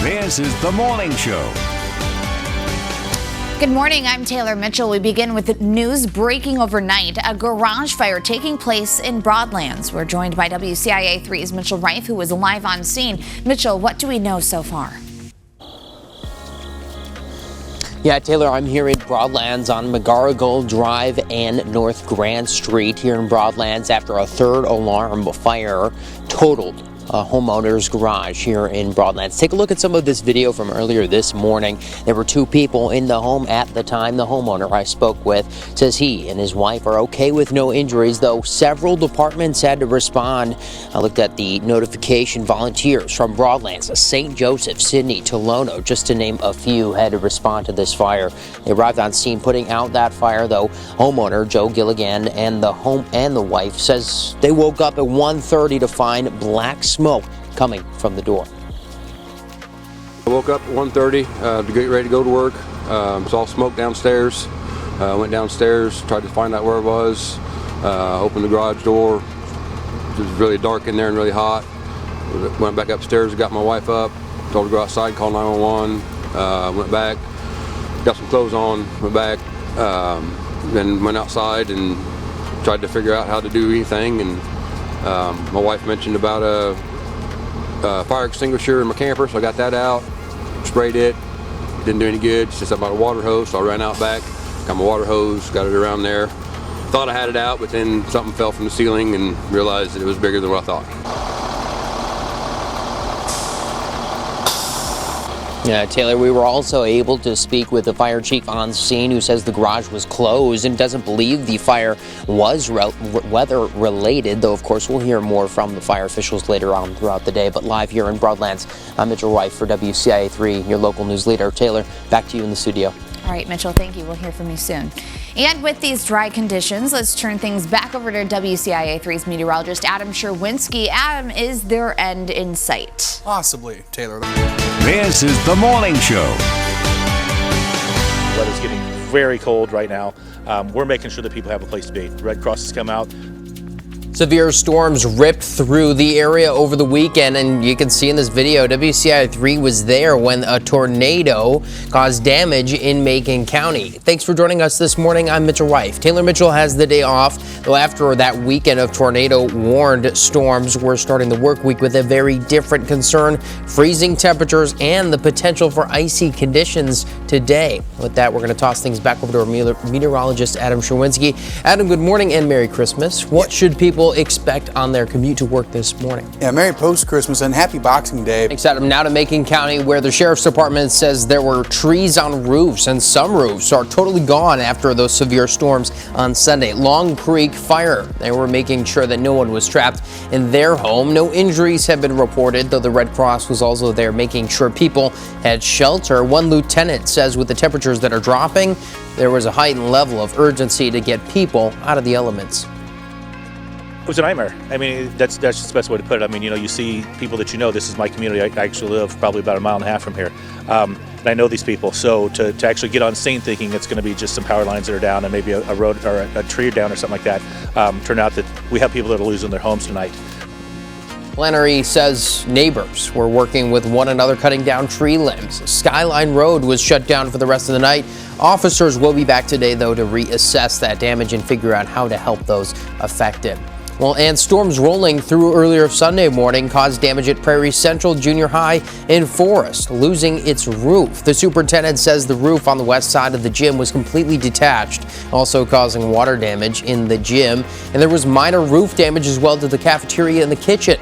This is The Morning Show. Good morning, I'm Taylor Mitchell. We begin with news breaking overnight. A garage fire taking place in Broadlands. We're joined by WCIA 3's Mitchell Reif, who was live on scene. Mitchell, what do we know so far? Yeah, Taylor, I'm here in Broadlands on McGarrigle Drive and North Grand Street here in Broadlands after a third alarm fire totaled a homeowner's garage here in Broadlands. Take a look at some of this video from earlier this morning. There were two people in the home at the time. The homeowner I spoke with says he and his wife are okay with no injuries, though several departments had to respond. I looked at the notification. Volunteers from Broadlands, St. Joseph, Sidney, Tolono, just to name a few, had to respond to this fire. They arrived on scene putting out that fire, though. Homeowner Joe Gilligan and the wife says they woke up at 1:30 to find black smoke coming from the door. I woke up at 1:30 to get ready to go to work. Saw smoke downstairs. Went downstairs, tried to find out where it was. Opened the garage door. It was really dark in there and really hot. Went back upstairs, got my wife up, told her to go outside, call 911. Went back, got some clothes on, went back, then went outside and tried to figure out how to do anything. And my wife mentioned about a fire extinguisher in my camper, so I got that out, sprayed it, didn't do any good. It's just about a water hose, so I ran out back, got my water hose, got it around there. Thought I had it out, but then something fell from the ceiling and realized that it was bigger than what I thought. Yeah, Taylor, we were also able to speak with the fire chief on scene, who says the garage was closed and doesn't believe the fire was weather-related, though, of course, we'll hear more from the fire officials later on throughout the day. But live here in Broadlands, I'm Mitchell Reif for WCIA 3, your local news leader. Taylor, back to you in the studio. All right, Mitchell, thank you. We'll hear from you soon. And with these dry conditions, let's turn things back over to WCIA 3's meteorologist, Adam Sherwinski. Adam, is there end in sight? Possibly, Taylor. This is The Morning Show. The weather's getting very cold right now. We're making sure that people have a place to be. Red Cross has come out. Severe storms ripped through the area over the weekend, and you can see in this video, WCIA 3 was there when a tornado caused damage in Macon County. Thanks for joining us this morning. I'm Mitchell Reif. Taylor Mitchell has the day off, though after that weekend of tornado-warned storms, we're starting the work week with a very different concern: freezing temperatures and the potential for icy conditions today. With that, we're going to toss things back over to our meteorologist, Adam Sherwinski. Adam, good morning and Merry Christmas. What should people expect on their commute to work this morning? Yeah, Merry post-Christmas and Happy Boxing Day. Thanks, Adam. Now to Macon County, where the Sheriff's Department says there were trees on roofs, and some roofs are totally gone after those severe storms on Sunday. Long Creek Fire, they were making sure that no one was trapped in their home. No injuries have been reported, though the Red Cross was also there making sure people had shelter. One lieutenant says with the temperatures that are dropping, there was a heightened level of urgency to get people out of the elements. It was a nightmare. I mean, that's just the best way to put it. I mean, you see people that you know. This is my community. I actually live probably about a mile and a half from here. And I know these people. So to actually get on scene thinking it's going to be just some power lines that are down and maybe a road or a tree down or something like that, turned out that we have people that are losing their homes tonight. Flannery says neighbors were working with one another cutting down tree limbs. Skyline Road was shut down for the rest of the night. Officers will be back today, though, to reassess that damage and figure out how to help those affected. Well, and storms rolling through earlier Sunday morning caused damage at Prairie Central Junior High in Forest, losing its roof. The superintendent says the roof on the west side of the gym was completely detached, also causing water damage in the gym. And there was minor roof damage as well to the cafeteria and the kitchen.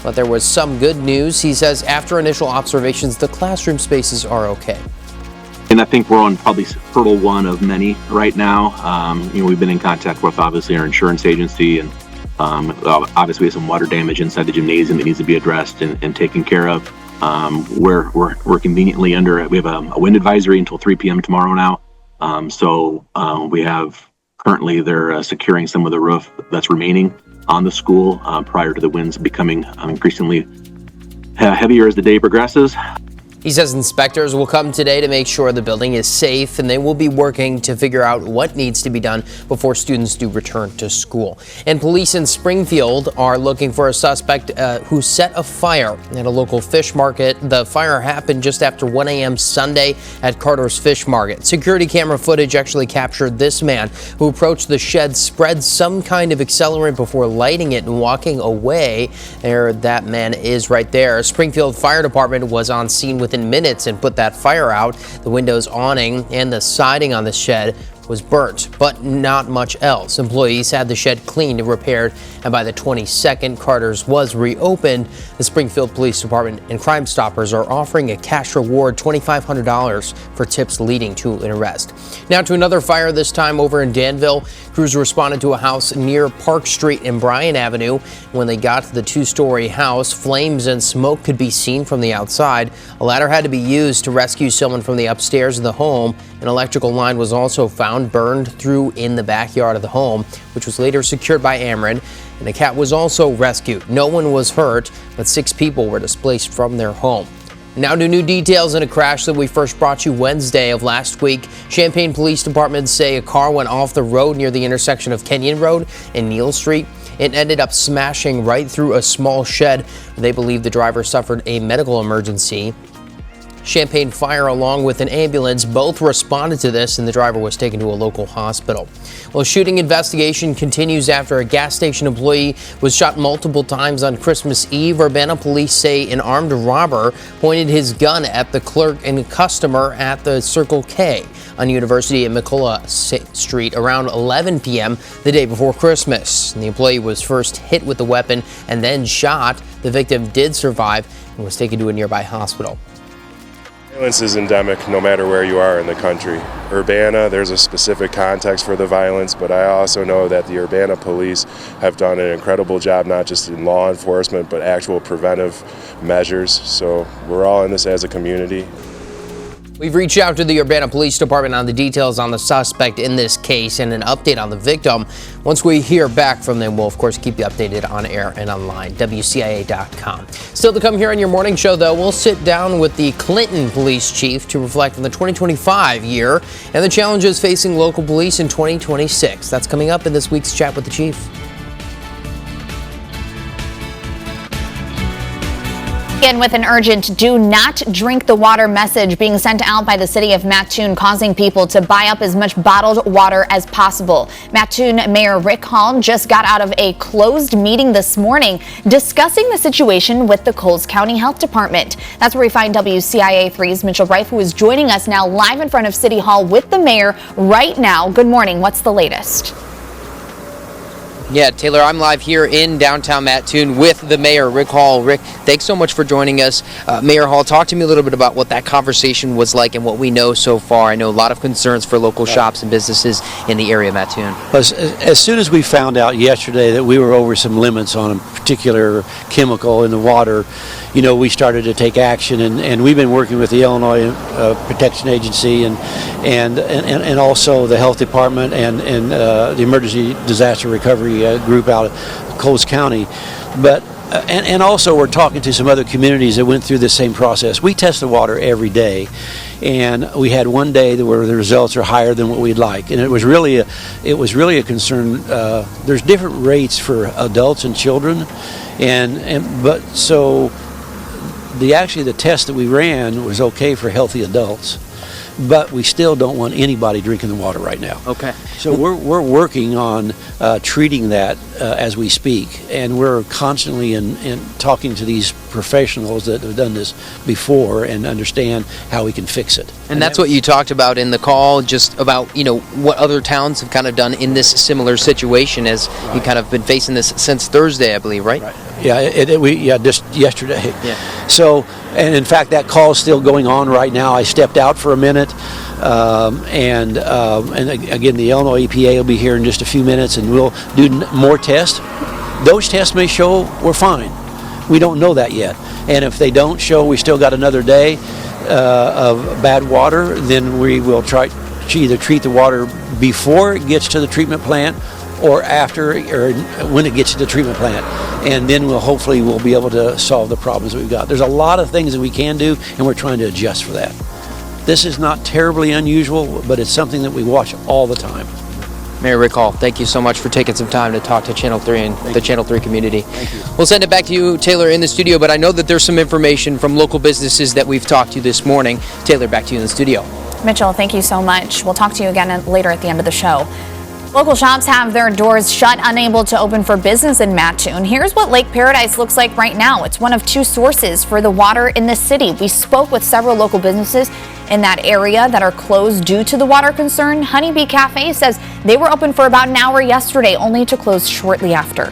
But there was some good news. He says after initial observations, the classroom spaces are okay. And I think we're on probably hurdle one of many right now. We've been in contact with obviously our insurance agency, and obviously we have some water damage inside the gymnasium that needs to be addressed and taken care of. We're conveniently under. We have a wind advisory until 3 p.m. tomorrow now. So we have currently they're securing some of the roof that's remaining on the school prior to the winds becoming increasingly heavier as the day progresses. He says inspectors will come today to make sure the building is safe, and they will be working to figure out what needs to be done before students do return to school. And police in Springfield are looking for a suspect who set a fire at a local fish market. The fire happened just after 1 a.m. Sunday at Carter's Fish Market. Security camera footage actually captured this man who approached the shed, spread some kind of accelerant before lighting it and walking away. There, that man is right there. Springfield Fire Department was on scene within minutes and put that fire out. The windows, awning, and the siding on the shed was burnt, but not much else. Employees had the shed cleaned and repaired, and by the 22nd, Carter's was reopened. The Springfield Police Department and Crime Stoppers are offering a cash reward, $2,500, for tips leading to an arrest. Now to another fire, this time over in Danville. Crews responded to a house near Park Street and Bryan Avenue. When they got to the two-story house, flames and smoke could be seen from the outside. A ladder had to be used to rescue someone from the upstairs of the home. An electrical line was also found burned through in the backyard of the home, which was later secured by Ameren, and a cat was also rescued. No one was hurt, but 6 people were displaced from their home. Now to new details in a crash that we first brought you Wednesday of last week. Champaign Police Department say a car went off the road near the intersection of Kenyon Road and Neal Street. It ended up smashing right through a small shed. They believe the driver suffered a medical emergency. Champaign Fire, along with an ambulance, both responded to this, and the driver was taken to a local hospital. Well, shooting investigation continues after a gas station employee was shot multiple times on Christmas Eve. Urbana police say an armed robber pointed his gun at the clerk and customer at the Circle K on University and McCullough Street around 11 p.m. the day before Christmas. The employee was first hit with the weapon and then shot. The victim did survive and was taken to a nearby hospital. Violence is endemic no matter where you are in the country. Urbana, there's a specific context for the violence, but I also know that the Urbana police have done an incredible job, not just in law enforcement, but actual preventive measures. So we're all in this as a community. We've reached out to the Urbana Police Department on the details on the suspect in this case and an update on the victim. Once we hear back from them, we'll of course keep you updated on air and online, WCIA.com. Still to come here on your morning show, though, we'll sit down with the Clinton police chief to reflect on the 2025 year and the challenges facing local police in 2026. That's coming up in this week's Chat with the Chief. Begin with an urgent do not drink the water message being sent out by the city of Mattoon, causing people to buy up as much bottled water as possible. Mattoon Mayor Rick Hall just got out of a closed meeting this morning discussing the situation with the Coles County Health Department. That's where we find WCIA 3's Mitchell Reif, who is joining us now live in front of City Hall with the mayor right now. Good morning. What's the latest? Yeah, Taylor, I'm live here in downtown Mattoon with the mayor, Rick Hall. Rick, thanks so much for joining us. Mayor Hall, talk to me a little bit about what that conversation was like and what we know so far. I know a lot of concerns for local shops and businesses in the area of Mattoon. As soon as we found out yesterday that we were over some limits on a particular chemical in the water, you know, we started to take action, and we've been working with the Illinois Protection Agency and also the Health Department and the Emergency Disaster Recovery group out of Coles County, but and also we're talking to some other communities that went through the same process. We test the water every day, and we had one day where the results are higher than what we'd like, and it was really a concern. There's different rates for adults and children, but so the test that we ran was okay for healthy adults, but we still don't want anybody drinking the water right now. Okay. So we're working on treating that as we speak, and we're constantly in talking to these professionals that have done this before and understand how we can fix it. And that's what you talked about in the call, just about, you know, what other towns have kind of done in this similar situation, as you kind of been facing this since Thursday, I believe, right? Yeah, just yesterday. Yeah. So, and in fact, that call is still going on right now. I stepped out for a minute, and again, the Illinois EPA will be here in just a few minutes, and we'll do more tests. Those tests may show we're fine. We don't know that yet, and if they don't show we still got another day of bad water, then we will try to either treat the water before it gets to the treatment plant or after, or when it gets to the treatment plant. And then we'll be able to solve the problems that we've got. There's a lot of things that we can do, and we're trying to adjust for that. This is not terribly unusual, but it's something that we watch all the time. Mayor Rick Hall, thank you so much for taking some time to talk to Channel 3 and the Channel 3 community. Thank you. We'll send it back to you, Taylor, in the studio, but I know that there's some information from local businesses that we've talked to this morning. Taylor, back to you in the studio. Mitchell, thank you so much. We'll talk to you again later at the end of the show. Local shops have their doors shut, unable to open for business in Mattoon. Here's what Lake Paradise looks like right now. It's one of two sources for the water in the city. We spoke with several local businesses in that area that are closed due to the water concern. Honeybee Cafe says they were open for about an hour yesterday, only to close shortly after.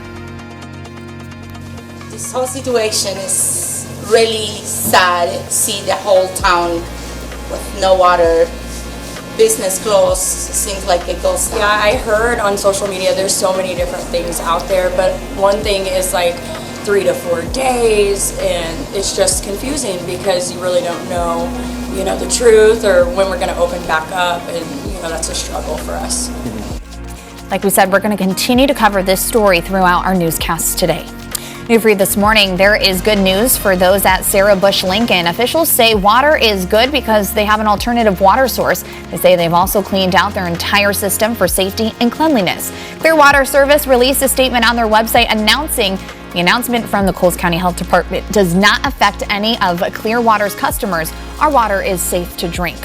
This whole situation is really sad. See the whole town with no water. Business closed, seems like it goes down. Yeah, I heard on social media there's so many different things out there, but one thing is like 3 to 4 days, and it's just confusing because you really don't know, the truth or when we're going to open back up, and that's a struggle for us. Like we said, we're going to continue to cover this story throughout our newscasts today. New for you this morning, there is good news for those at Sarah Bush Lincoln. Officials say water is good because they have an alternative water source. They say they've also cleaned out their entire system for safety and cleanliness. Clear Water Service released a statement on their website announcing the announcement from the Coles County Health Department does not affect any of Clearwater's customers. Our water is safe to drink.